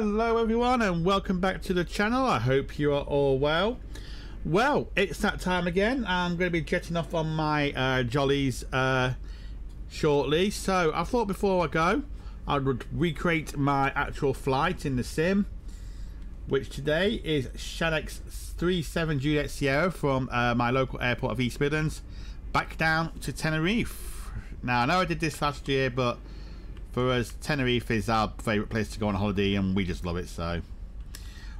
Hello everyone and welcome back to the channel. I hope you are all well. Well, it's that time again. I'm going to be jetting off on my jollies shortly. So I thought before I go I would recreate my actual flight in the sim, which today is Shadex 37 Juliet Sierra from my local airport of East Midlands back down to Tenerife. Now I know I did this last year, but for us, Tenerife is our favourite place to go on holiday and we just love it, so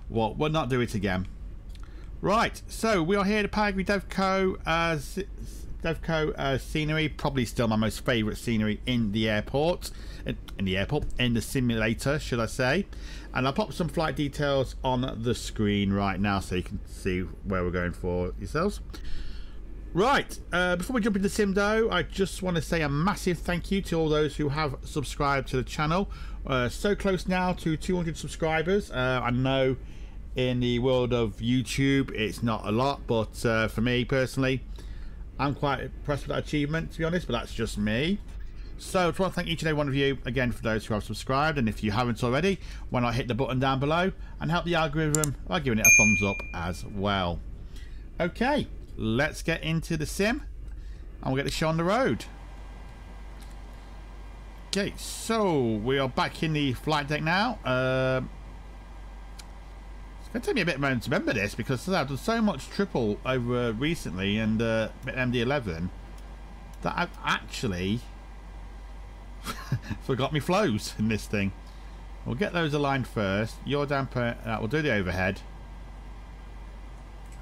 we'll not do it again. Right, so we are here at Pmdg JET2 scenery, probably still my most favourite scenery in the airport, in the simulator, should I say. And I'll pop some flight details on the screen right now so you can see where we're going for yourselves. Right, before we jump into sim though, I just want to say a massive thank you to all those who have subscribed to the channel. So close now to 200 subscribers. I know in the world of YouTube it's not a lot, but for me personally, I'm quite impressed with that achievement, to be honest, but that's just me. So I just want to thank each and every one of you again for those who have subscribed, and if you haven't already, why not hit the button down below and help the algorithm by giving it a thumbs up as well. Okay, let's get into the sim and we'll get the show on the road. Okay, so we are back in the flight deck now. It's going to take me a bit of a moment to remember this because I've done so much triple over recently and MD11 that I've actually forgot me flows in this thing. We'll get those aligned first. Your damper, we'll do the overhead.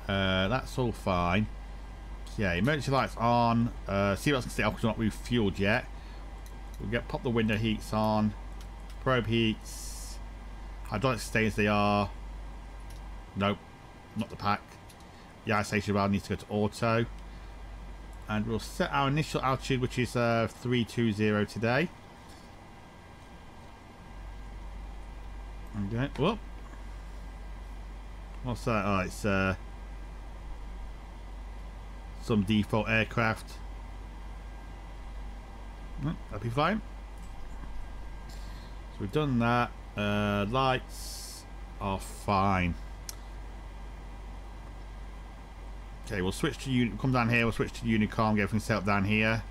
That's all fine. Yeah, emergency lights on. Seatbelts can stay off because we're not refueled yet. We'll pop the window heats on. Probe heats. Hydraulics stay as they are. Nope, not the pack. The isolation valve needs to go to auto. And we'll set our initial altitude, which is 320 today. Okay, whoop. What's that? Oh, it's some default aircraft. That'll be fine. So we've done that. Lights are fine. Okay, we'll switch to come down here. We'll switch to Unicom. Get everything set up down here.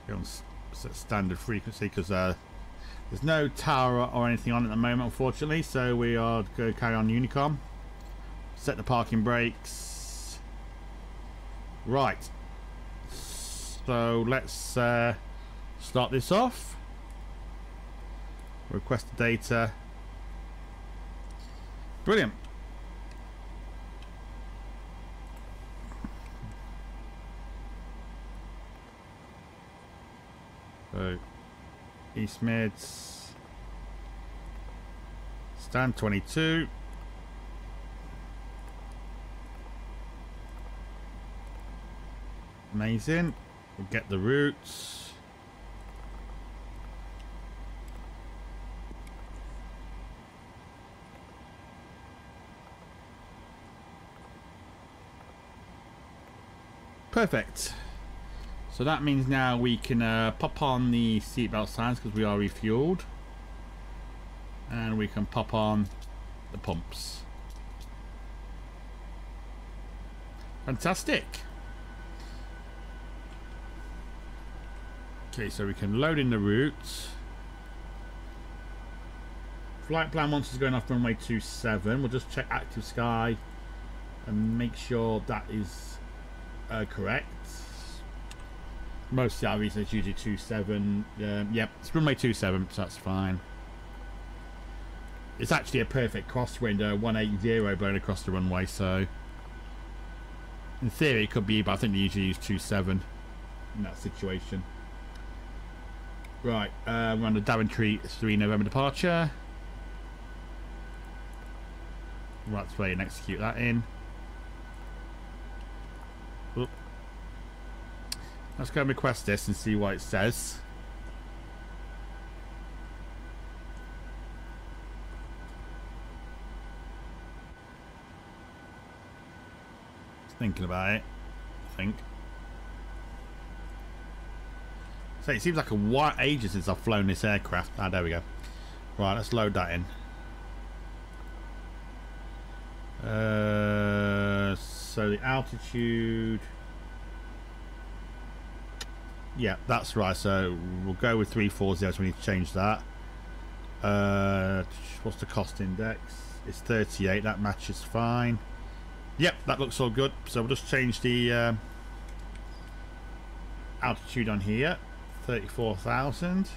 Go on set standard frequency because there's no tower or anything on at the moment, unfortunately. So we are going to carry on Unicom. Set the parking brakes. Right. So let's start this off. Request the data. Brilliant. So East Mids, stand 22. Amazing. We'll get the routes. Perfect. So that means now we can pop on the seatbelt signs because we are refueled, and we can pop on the pumps. Fantastic. Okay, so we can load in the routes. Flight plan once is going off runway 27. We'll just check active sky and make sure that is correct. Most of our research usually 27. Yep, it's runway 27, so that's fine. It's actually a perfect crosswind, 180 blowing across the runway, so in theory it could be, but I think they usually use 27 in that situation. Right, we're on the Daventry 3 November departure. Right, play and execute that in. Oop. Let's go and request this and see what it says. Thinking about it, I think. So it seems like a while ages since I've flown this aircraft. Ah, there we go. Right, let's load that in. So the altitude. Yeah, that's right. So we'll go with 340. So we need to change that. What's the cost index? It's 38. That matches fine. Yep, that looks all good. So we'll just change the altitude on here. 34,000.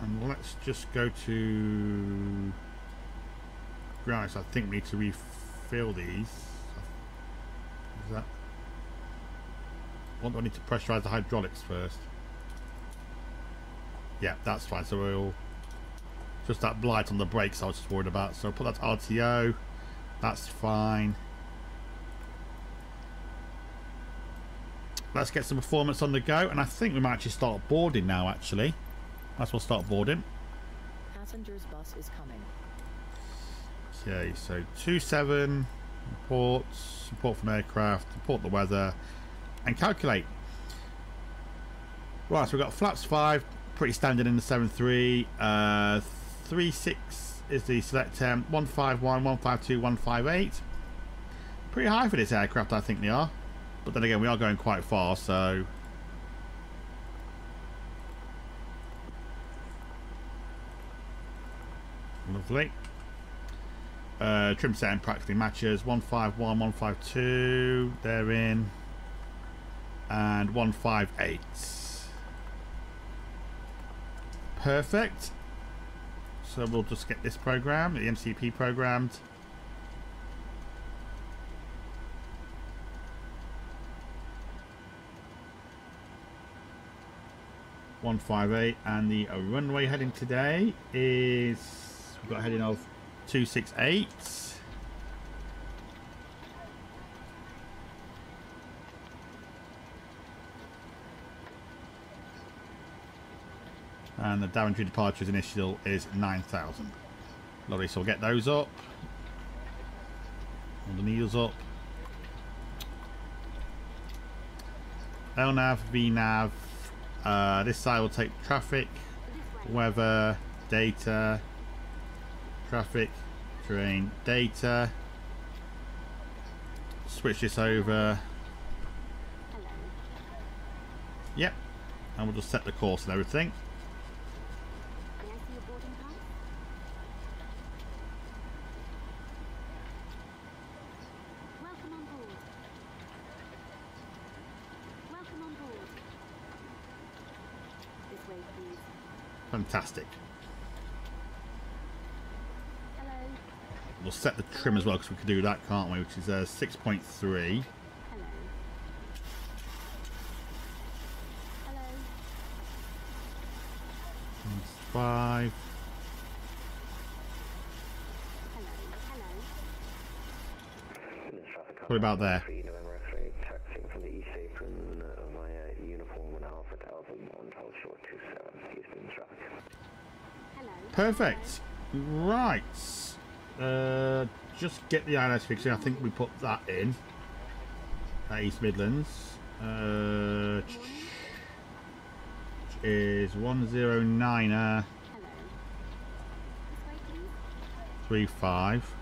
And let's just go to ground. So I think we need to refill these. Is that? What do I need to pressurize the hydraulics first? Yeah, that's fine. So we'll just that blight on the brakes I was just worried about. So I'll put that to RTO. That's fine. Let's get some performance on the go, and I think we might actually start boarding now. Actually, might as well start boarding. Passengers bus is coming. Okay, so 27 reports, report from aircraft, report the weather, and calculate. Right, so we've got flaps 5, pretty standard in the 7.3. 3.6 is the select temp. 151, 152, 158. Pretty high for this aircraft, I think they are. But then again, we are going quite far, so lovely. Trim setting practically matches. 151, 152, they're in, and 158. Perfect. So we'll just get this program, the MCP programmed. .158, and the runway heading today is, we've got a heading of 268. And the Daventry departures initial is 9,000. Lovely, so we'll get those up. All the needles up. LNAV, VNAV. This side will take traffic, weather, data, traffic, terrain, data. Switch this over. Yep, and we'll just set the course and everything. Fantastic. Hello. We'll set the trim as well, because we can do that, can't we? Which is 6.3. Hello. Hello. 5. Hello. What about there? Taxiing from the east apron via uniform 1,500 on hold short 27 Houston traffic. Hello. Perfect. Right. Just get the ILS fixing. I think we put that in at East Midlands. Which is 109er 35.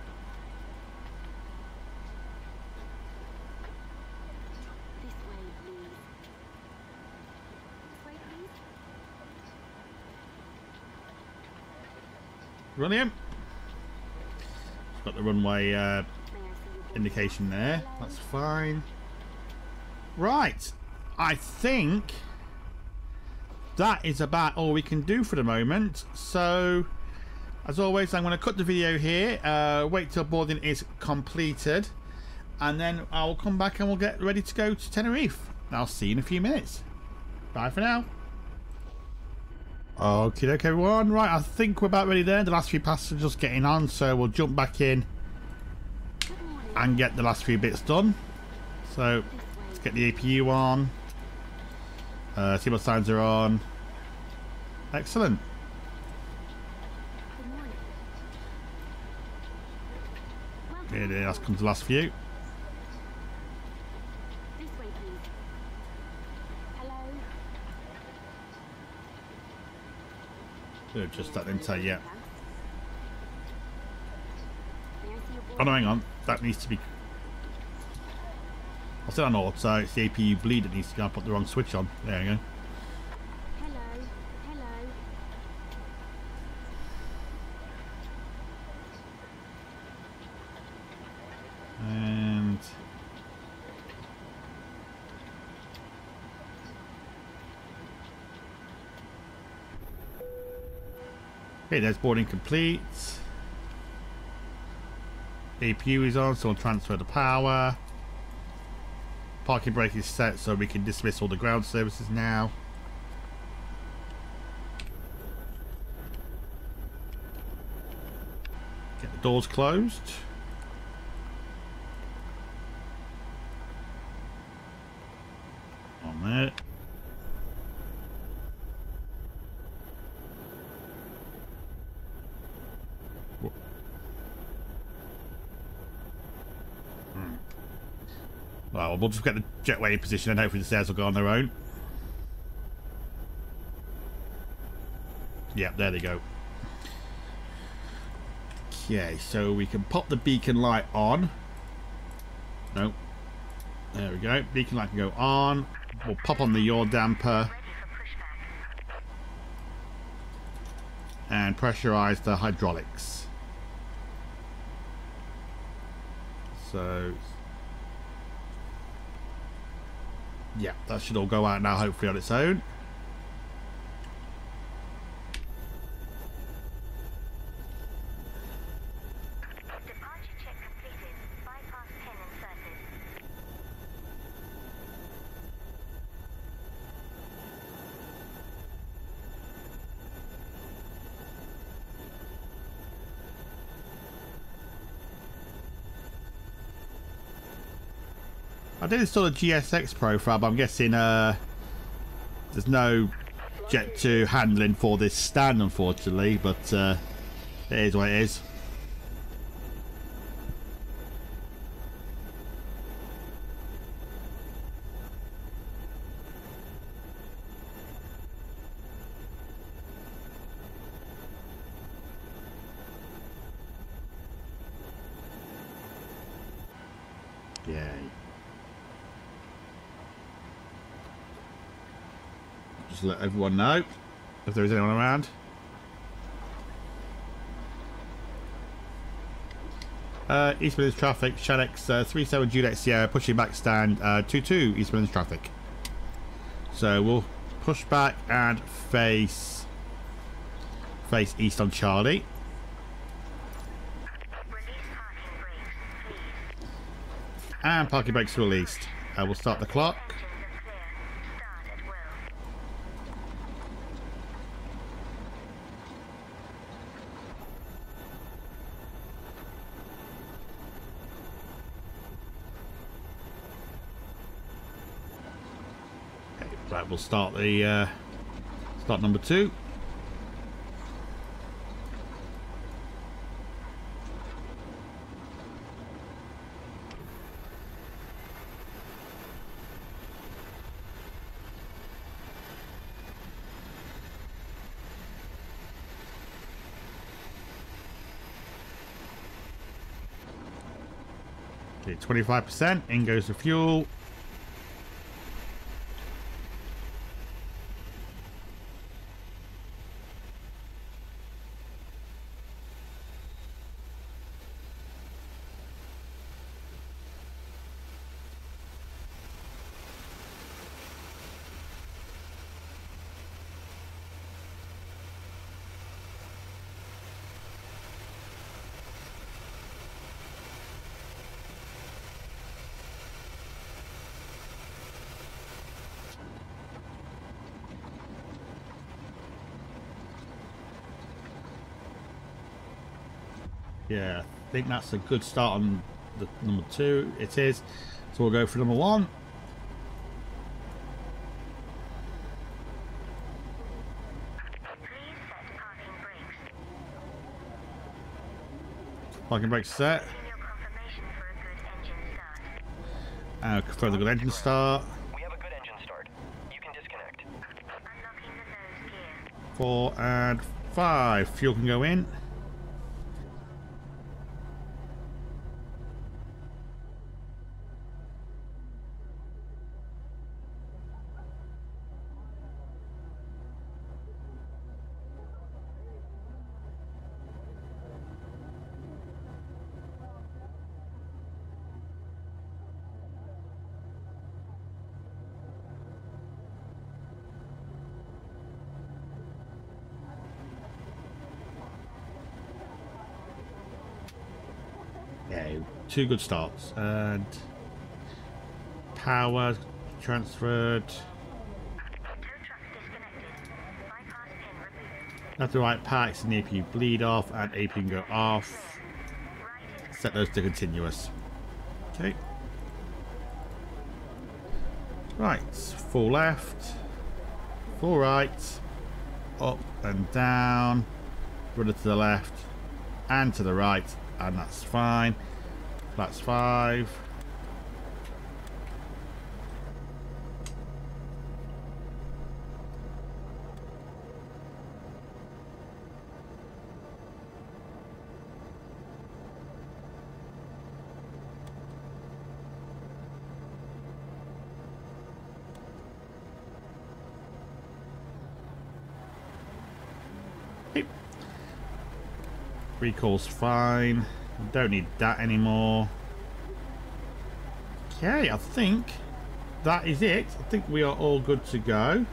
Brilliant. Got the runway indication there. That's fine. Right. I think that is about all we can do for the moment. So, as always, I'm going to cut the video here. Wait till boarding is completed. And then I'll come back and we'll get ready to go to Tenerife. I'll see you in a few minutes. Bye for now. Okay, everyone. Right, I think we're about ready there. The last few passengers getting on, so we'll jump back in and get the last few bits done. So let's get the APU on. See what signs are on. Excellent. Here it is. Comes the last few. Should have just that didn't tell you yet. May I see your board? Oh no, hang on. That needs to be. I'll set on auto. It's the APU bleed that needs to go. I put the wrong switch on. There you go. Hello. Hello. And okay, there's boarding complete. APU is on, so I'll transfer the power. Parking brake is set, so we can dismiss all the ground services now. Get the doors closed. On there. Well, we'll just get the jetway in position and hopefully the stairs will go on their own. Yep, there they go. Okay, so we can pop the beacon light on. No. There we go. Beacon light can go on. We'll pop on the yaw damper. And pressurize the hydraulics. So... yeah, that should all go out now, hopefully on its own. Departure check completed. Bypass pin inserted. I did install a GSX profile, but I'm guessing there's no JET2 handling for this stand, unfortunately, but it is what it is. Yay. Just let everyone know if there is anyone around. East Midlands traffic, Shadex 37 Juliet Sierra, pushing back stand 22 East Midlands traffic. So we'll push back and face east on Charlie. Release parking brakes, please. And parking brakes released. We'll start the clock. Engines are clear. Start at will. Okay, right, we'll start the start number 2. Okay, 25%. In goes the fuel. Yeah, I think that's a good start on the number 2. It is. So we'll go for number 1. Please set parking brakes. Parking brakes set. Seen your confirmation for a good engine start. And for the good engine start. We have a good engine start. You can disconnect. Unlocking the nose gear. 4 and 5. Fuel can go in. Yeah, 2 good starts. And power transferred. Tow truck disconnected. Bypass pin removed. Left to right packs and AP bleed off, and AP can go off. Right is Set those to continuous. Okay. Right, full left, full right, up and down, rudder to the left and to the right, and that's fine. That's 5. Recall's fine. Don't need that anymore. Okay, I think that is it. I think we are all good to go.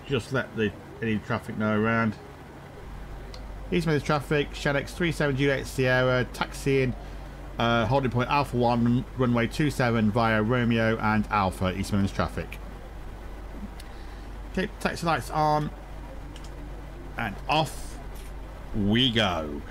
Just let any traffic know around. East Midlands traffic, Shadex 37 Juliet Sierra, taxiing, holding point Alpha 1, runway 27 via Romeo and Alpha, East Midlands traffic. Okay, taxi lights on, and off we go.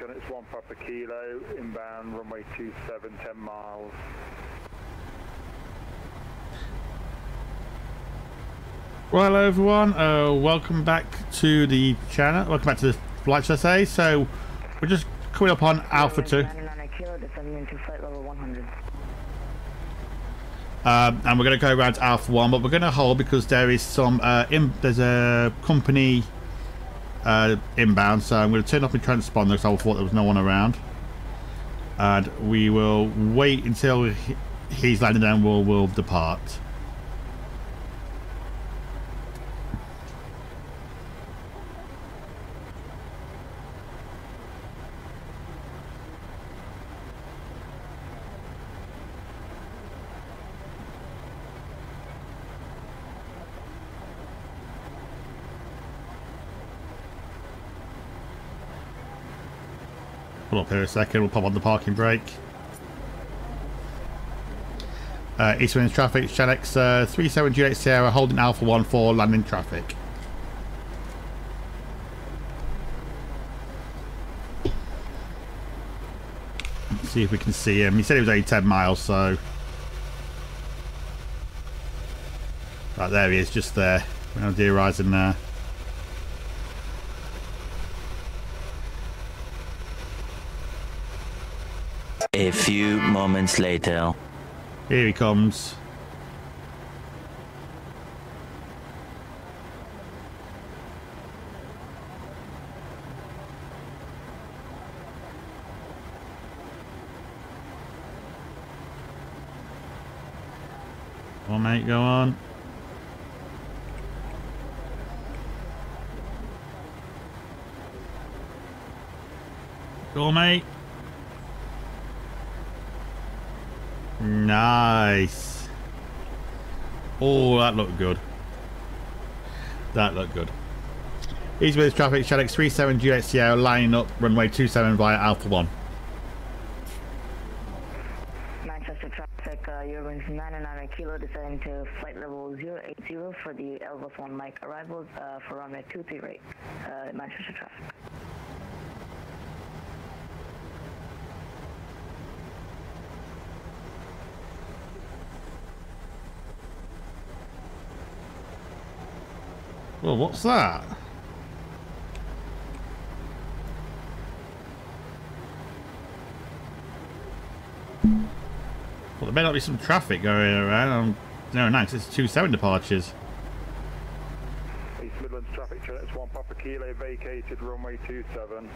It's 1 Papa Kilo, inbound, runway 27, 10 miles. Well, hello everyone, welcome back to the channel, welcome back to the flight, should I say. So we're just coming up on Alpha 2. 99 kilo, descending into flight level 100. And we're going to go around to Alpha 1, but we're going to hold because there is some there's a company inbound, so I'm going to turn off my transponder because I thought there was no one around, and we will wait until he's landed and we'll depart. Pull up here a second, we'll pop on the parking brake. East Midlands traffic, Shutdown 37 Juliet Sierra, holding Alpha 1 for landing traffic. Let's see if we can see him. He said he was only 10 miles, so... Right, there he is, just there. On the horizon there. A few moments later. Here he comes. Come on, mate, go on. Go on, mate. Nice. Oh, that looked good. That looked good. East Midlands traffic, Shutdown 37 Juliet Sierra, lining up runway 27 via Alpha 1. Manchester traffic, you're going from 99 kilo, descending to flight level 080 for the Elvis 1 Mike arrivals for runway 23 rate, Manchester traffic. Well, what's that? Well, there may not be some traffic going around. No, nice. It's 27 departures. East Midlands traffic, it's 1 Papa Kilo, vacated runway 27.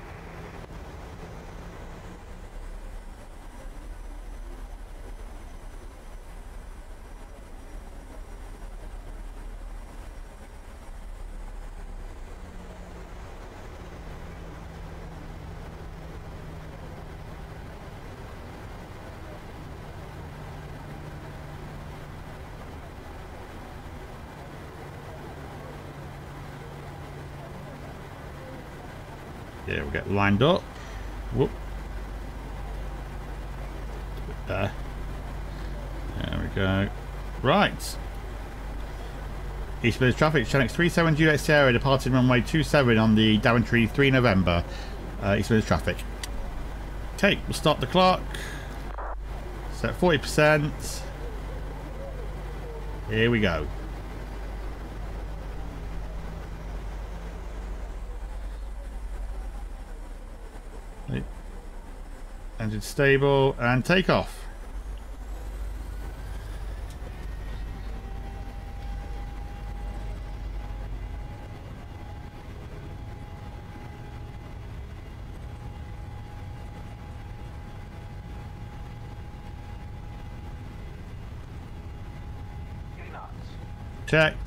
Yeah, we'll get lined up. Whoop. There. There we go. Right. East Midlands traffic, Shutdown 37 Juliet Sierra, departing runway 27 on the Daventry 3 November. East Midlands traffic. Okay, we'll start the clock. Set 40%. Here we go. Engine stable and take off. Checked.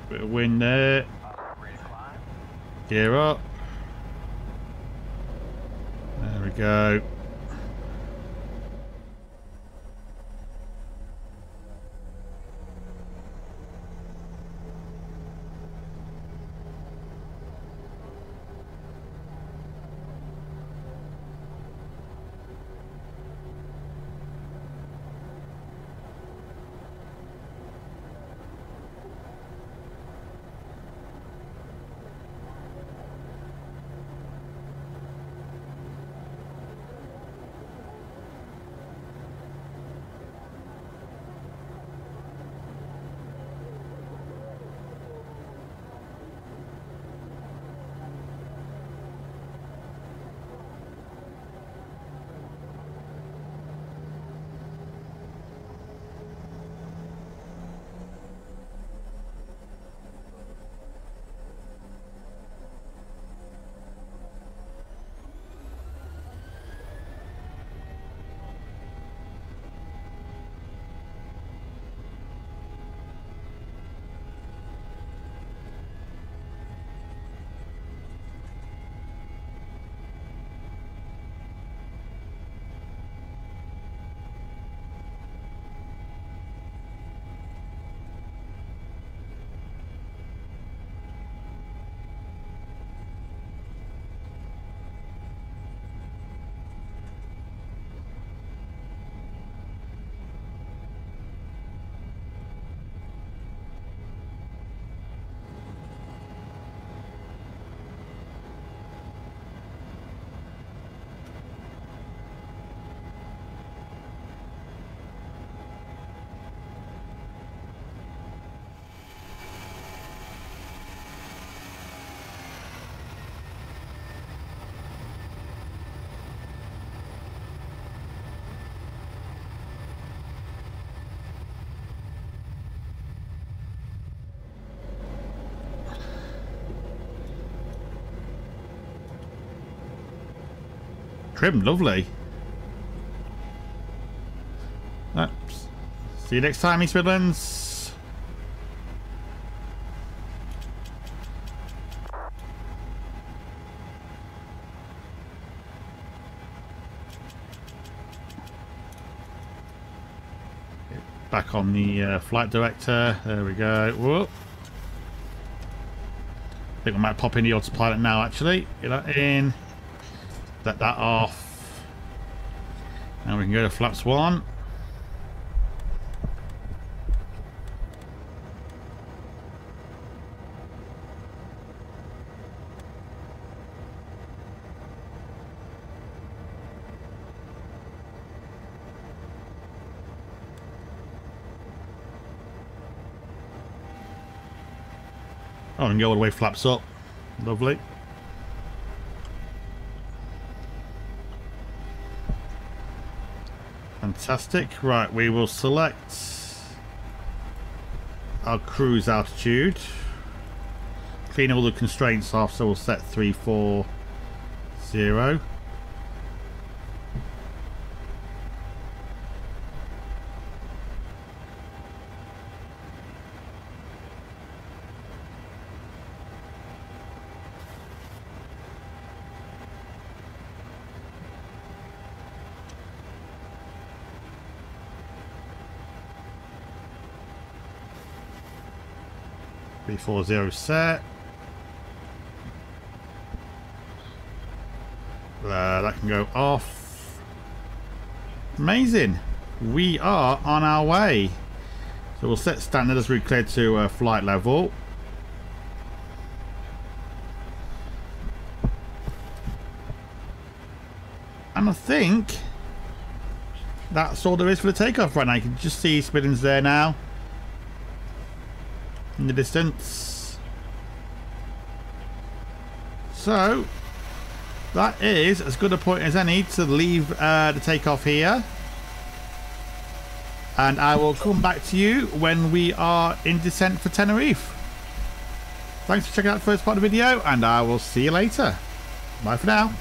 Bit of wind there. Gear up. There we go. trimmed, lovely. Oops. See you next time, East Midlands. Back on the flight director. There we go. Whoop. I think I might pop in the autopilot now, actually. Get that in. Let that off. And we can go to flaps 1. Oh, and go all the way flaps up. Lovely. Fantastic. Right, we will select our cruise altitude. Clean all the constraints off, so we'll set 340. .340 set. That can go off. Amazing. We are on our way. So we'll set standard as we clear to flight level. And I think that's all there is for the takeoff right now. You can just see East Midlands there now in the distance. So that is as good a point as any to leave the takeoff here, and I will come back to you when we are in descent for Tenerife. Thanks for checking out the first part of the video, and I will see you later. Bye for now.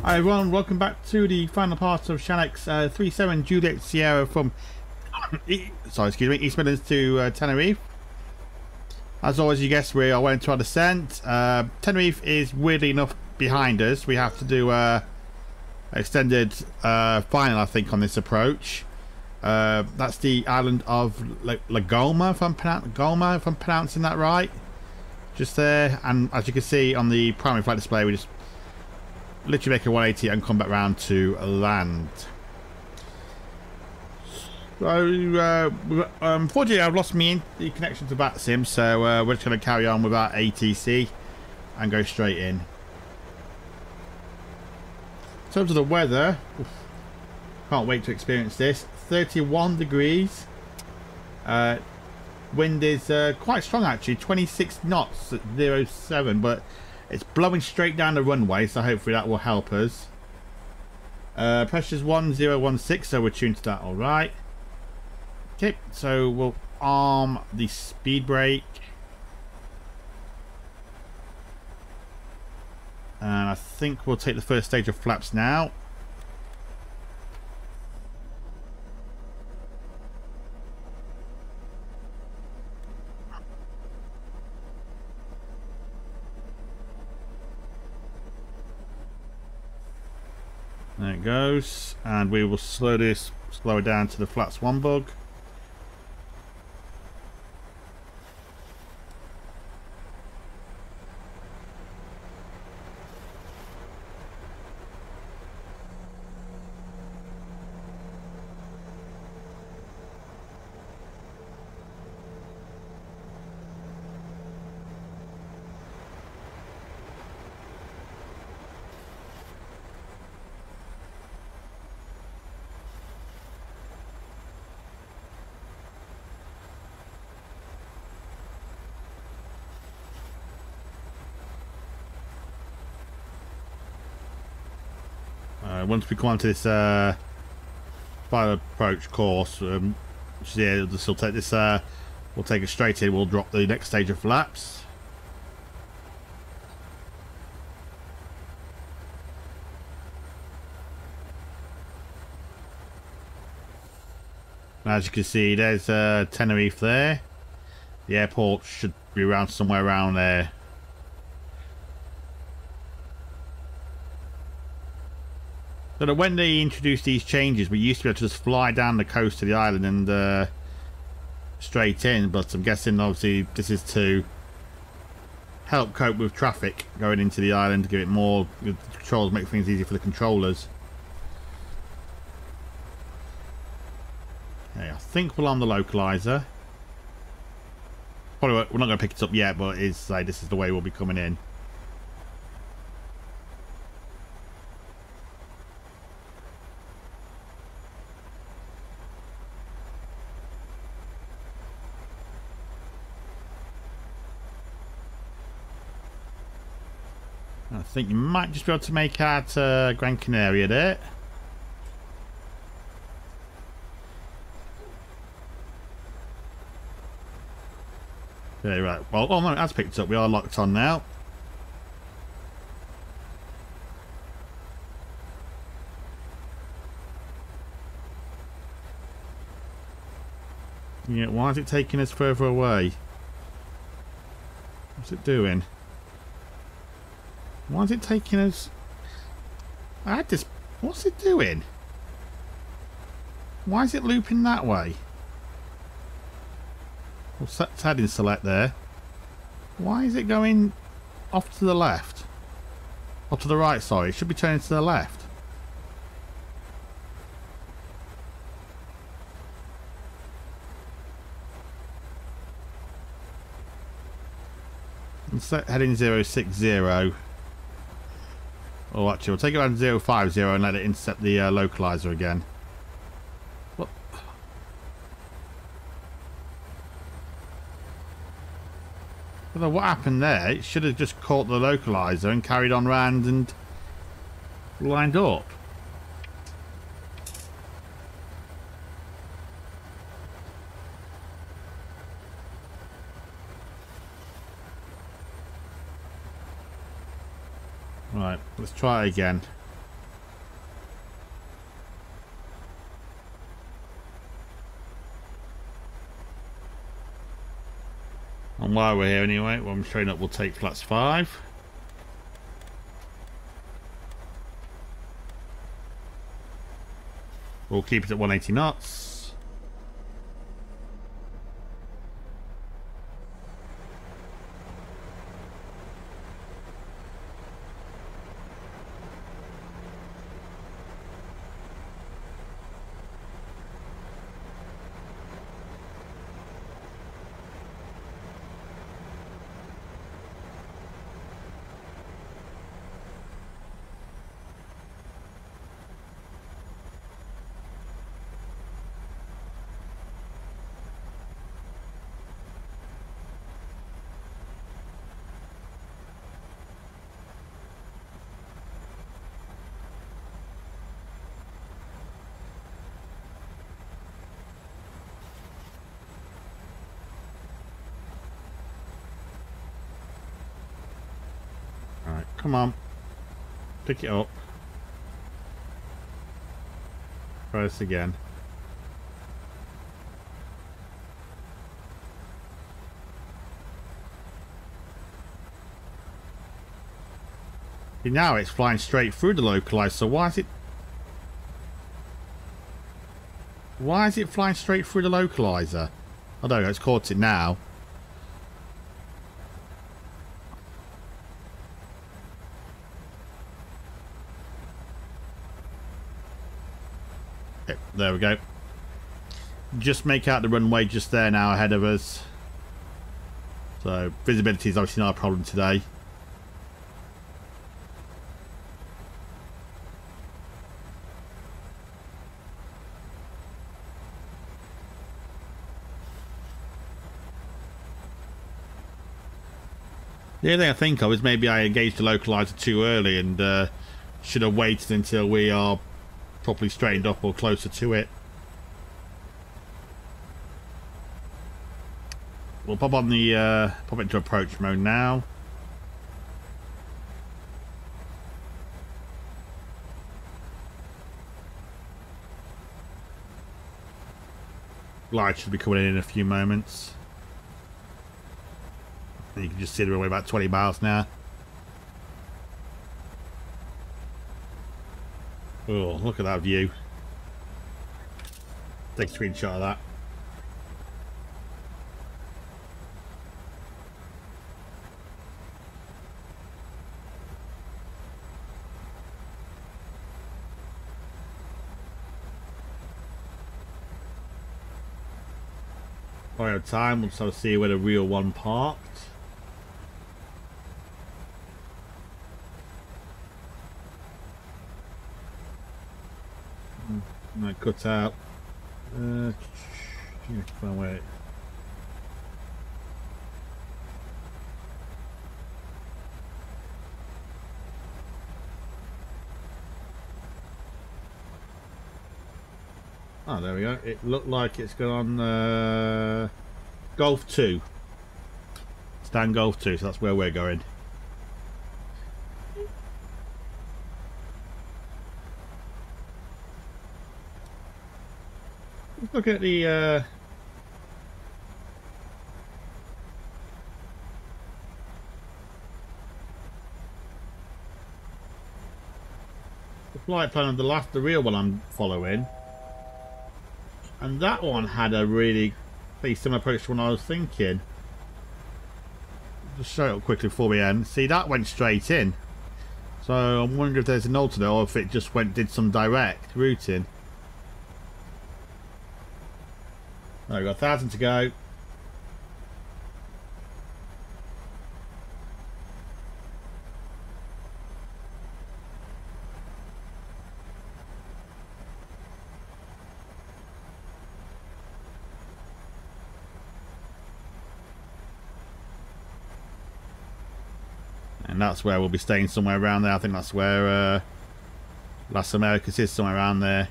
Hi everyone, welcome back to the final part of Shanek's 37 Juliet Sierra from East Midlands to Tenerife. As always, you guessed, we are well into our descent. Tenerife is weirdly enough behind us. We have to do extended final, I think, on this approach. That's the island of La Goma, if I'm pronouncing that right. Just there, and as you can see on the primary flight display, we just literally make a 180 and come back round to land. So, unfortunately, I've lost the connection to VATSIM, so we're just going to carry on with our ATC and go straight in. In terms of the weather, can't wait to experience this. 31 degrees. Wind is quite strong actually, 26 knots at 07, but it's blowing straight down the runway, so hopefully that will help us. Pressure's 1016, so we're tuned to that alright. Okay, so we'll arm the speed brake. And I think we'll take the first stage of flaps now. There it goes, and we will slow it down to the flaps 1 bug. Once we come onto this final approach course, we'll take this. We'll take it straight in. We'll drop the next stage of flaps. As you can see, there's Tenerife there. The airport should be around somewhere around there. So that when they introduced these changes, we used to be able to just fly down the coast to the island and straight in, but I'm guessing obviously this is to help cope with traffic going into the island, to give it more controls, make things easier for the controllers. Okay, I think we're on the localizer. Probably we're not going to pick it up yet, but it's like this is the way we'll be coming in. I think you might just be able to make out Gran Canaria there. Okay, right. Well, oh no, it has picked up. We are locked on now. Yeah, why is it taking us further away? What's it doing? Why is it taking us? I had this. What's it doing? Why is it looping that way? Well, set heading select there. Why is it going off to the left? Or to the right, sorry. It should be turning to the left. And set heading 060. Oh, actually, we'll take it around 050 and let it intercept the localizer again. What? I don't know what happened there. It should have just caught the localizer and carried on round and lined up. Right, let's try it again. And while we're here anyway, when I'm showing up, we'll take flats 5. We'll keep it at 180 knots. Alright, come on. Pick it up. Try this again. See, now it's flying straight through the localizer, so why is it... Why is it flying straight through the localizer? I don't know, it's caught it now. Yep, there we go. Just make out the runway just there now ahead of us. So visibility is obviously not a problem today. The only thing I think of is maybe I engaged the localizer too early and should have waited until we are properly straightened up or closer to it. We'll pop on the pop into approach mode now. Light should be coming in a few moments. You can just see the runway about 20 miles now. Oh, look at that view. Take a screenshot of that. By the time, we'll sort of see where the real one parked. Might cut out. Wait. Oh, there we go. It looked like it's gone Golf 2. Stand Golf 2, so that's where we're going. Let's look at the flight plan of the real one I'm following, and that one had a really similar approach to what I was thinking. Just show it up quickly before we end. See, that went straight in, so I'm wondering if there's an alternate or if it just did some direct routing. Right, we've got 1,000 to go. And that's where we'll be staying, somewhere around there. I think that's where Las Americas is, somewhere around there.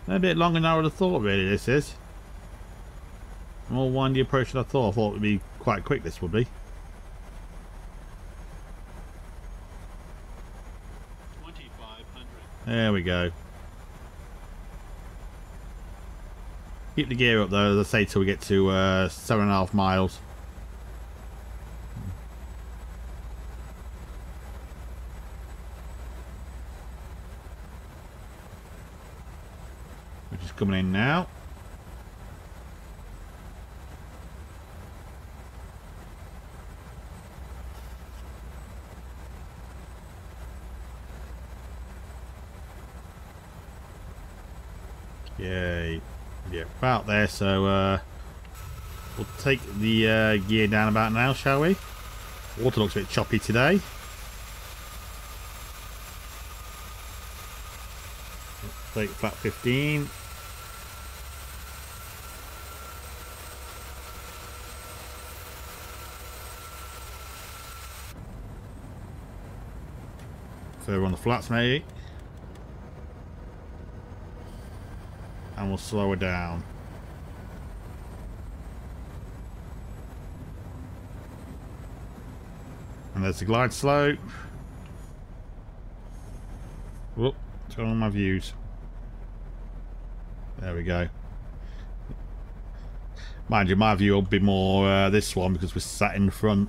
A bit longer than I would have thought, really, this is. More windy approach than I thought. I thought it would be quite quick, this would be. 2,500. There we go. Keep the gear up though, as I say, till we get to 7.5 miles. Which is coming in now. Yay. Yeah, about there, so we'll take the gear down about now, shall we? Water looks a bit choppy today. Take flat 15. Further on the flats maybe. And we'll slow her down. And there's the glide slope. Whoop, turn on my views. There we go. Mind you, my view will be more this one because we're sat in front.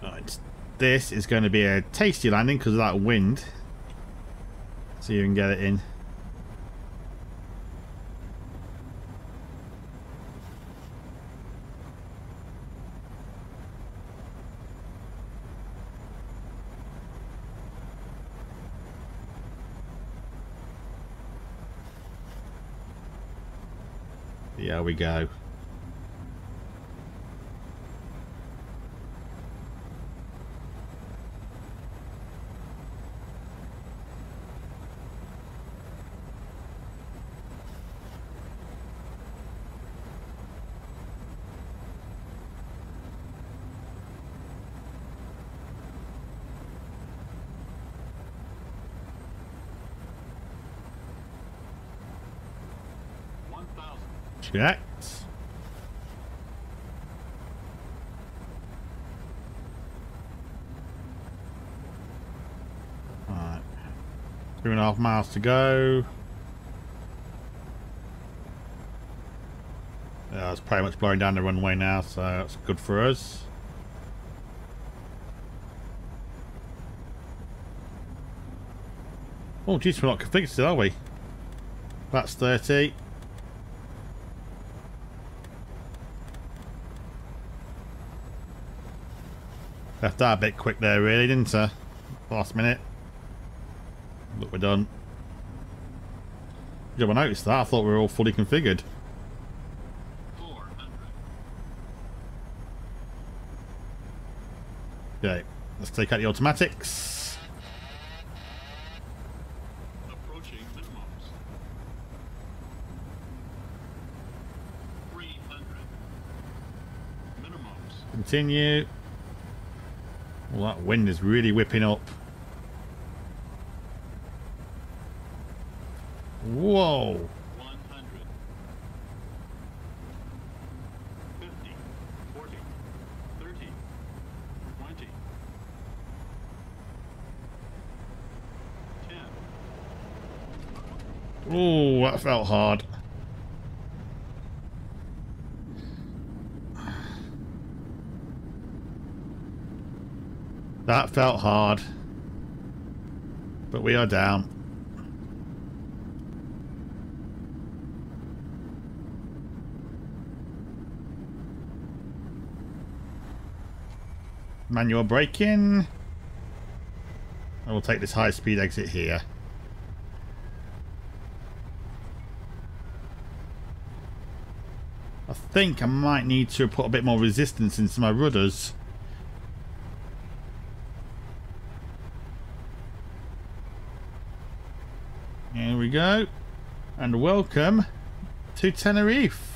Right, this is going to be a tasty landing because of that wind. See if you can get it in. There we go. Checked. Alright. 2.5 miles to go. Yeah, it's pretty much blowing down the runway now, so that's good for us. Oh, geez, we're not configured still, are we? That's 30. Left that a bit quick there, really, didn't I? Last minute. Look, we're done. Did I notice that? I thought we were all fully configured. 400. Okay, let's take out the automatics. Approaching minimums. 300. Minimums. Continue. Well, that wind is really whipping up. Whoa! 100. 50. 40. 30. 20. 10. Oh, that felt hard. That felt hard. But we are down. Manual braking. I will take this high speed exit here. I think I might need to put a bit more resistance into my rudders. Here we go, and welcome to Tenerife.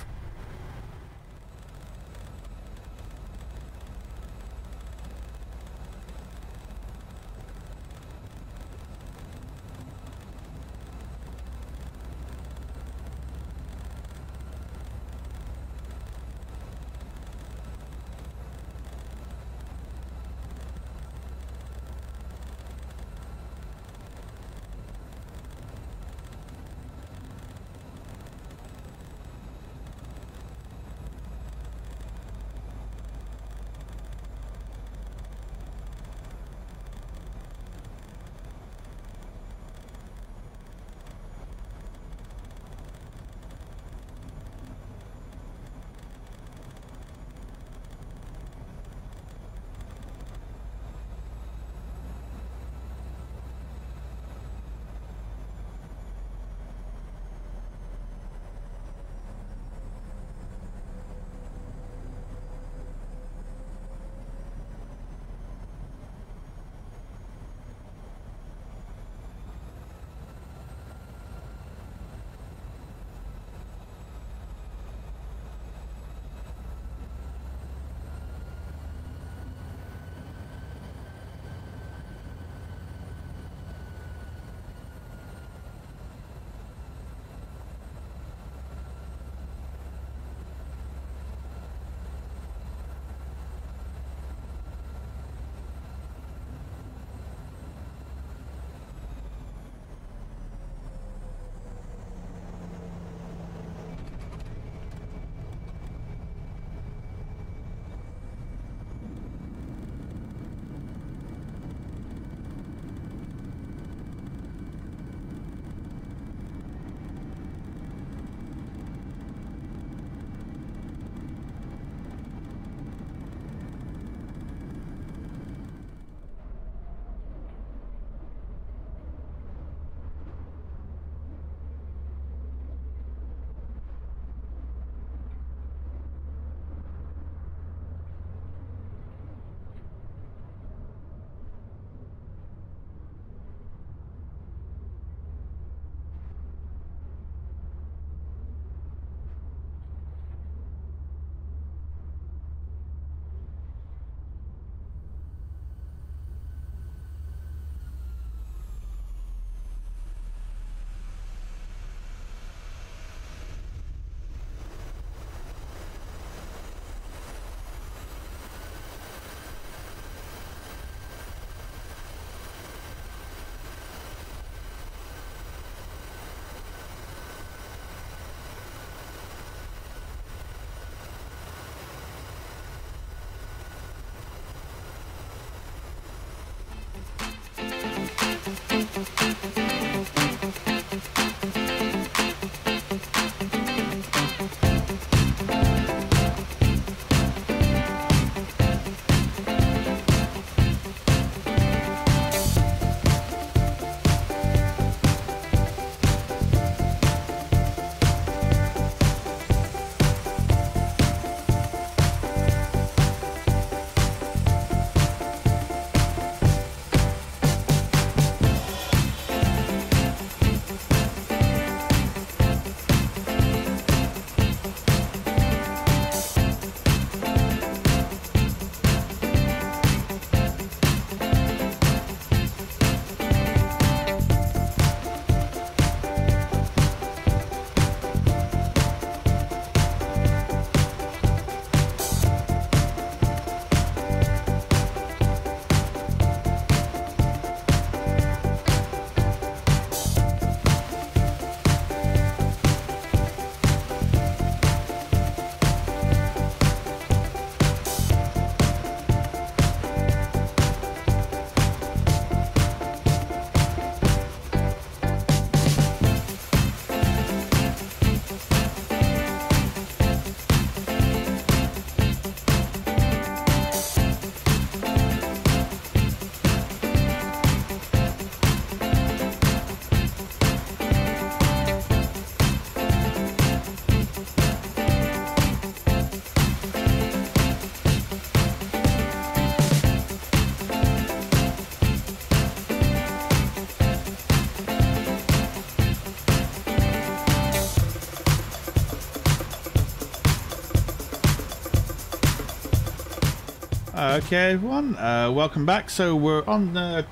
Okay, everyone, welcome back. So we're on the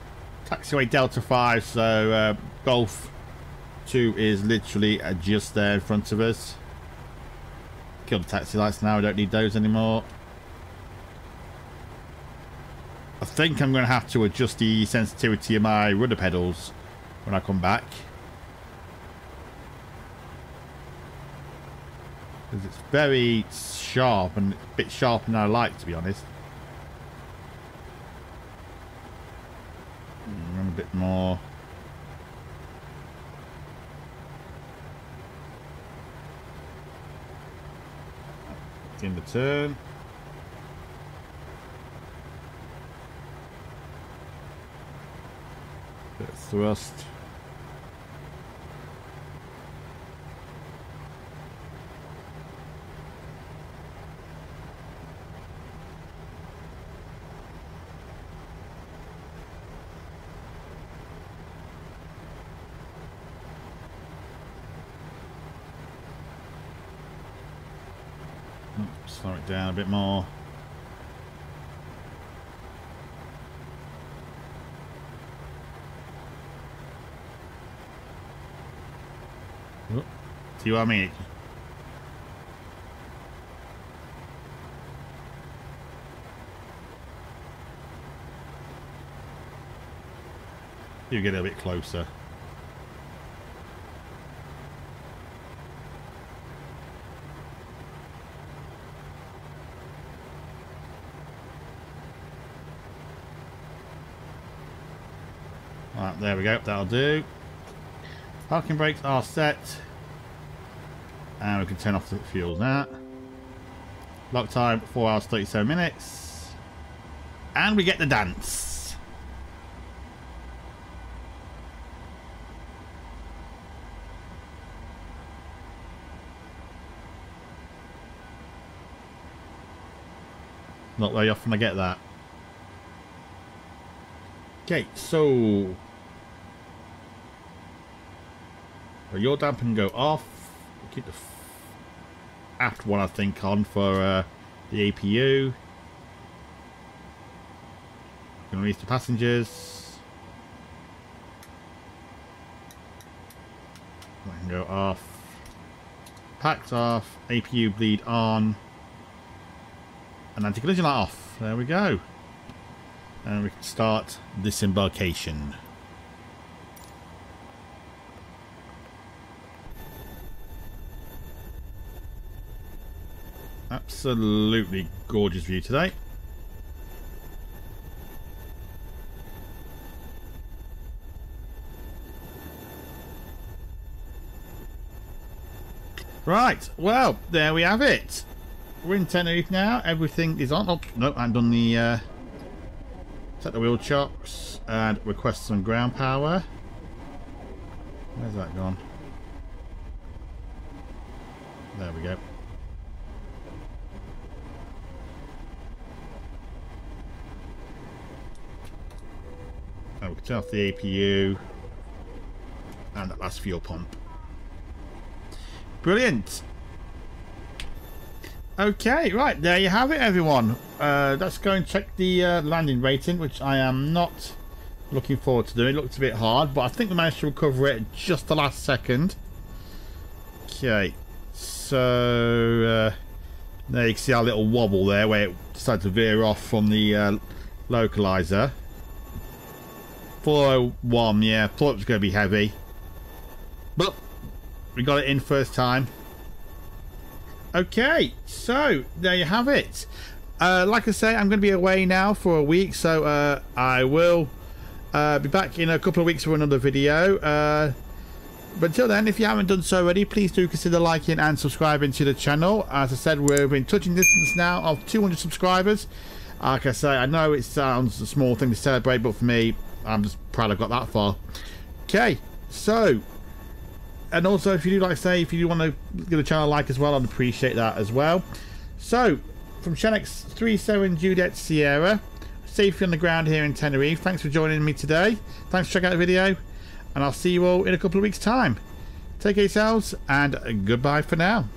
taxiway Delta 5, so Golf 2 is literally just there in front of us. Kill the taxi lights now, we don't need those anymore. I think I'm going to have to adjust the sensitivity of my rudder pedals when I come back. Because it's very sharp and a bit sharper than I like, to be honest. Run a bit more. In the turn. Bit of thrust. Slow it down a bit more. Oh, see what I mean? You get a bit closer. Right, there we go, that'll do. Parking brakes are set. And we can turn off the fuel now. Lock time 4 hours 37 minutes. And we get the dance. Not very often I get that. Okay, so your dampen go off. Keep the aft one, I think, on for the APU. Gonna release the passengers. That can go off. Packed off. APU bleed on. And anti-collision light off. There we go. And we can start disembarkation. Absolutely gorgeous view today. Right, well, there we have it. We're in Tenerife now. Everything is on. Oh, no, I haven't done the set the wheel chocks and request some ground power. Where's that gone? There we go. Oh, we can turn off the APU and that last fuel pump. Brilliant. Okay, right, there you have it, everyone. Let's go and check the landing rating, which I am not looking forward to doing. It looked a bit hard, but I think we managed to recover it at just the last second. Okay, so there you can see our little wobble there where it decided to veer off from the localizer. 401, yeah, thought it was going to be heavy, but we got it in first time. Okay, so there you have it. Like I say, I'm going to be away now for a week, so I will be back in a couple of weeks for another video. But until then, if you haven't done so already, please do consider liking and subscribing to the channel. As I said, we're in touching distance now of 200 subscribers. Like I say, I know it sounds a small thing to celebrate, but for me, I'm just proud I've got that far. Okay, so, and also if you do, like I say, if you do want to give the channel a like as well, I'd appreciate that as well. So, from Shenix 37 Juliet Sierra, safely on the ground here in Tenerife. Thanks for joining me today. Thanks for checking out the video, and I'll see you all in a couple of weeks' time. Take care yourselves, and goodbye for now.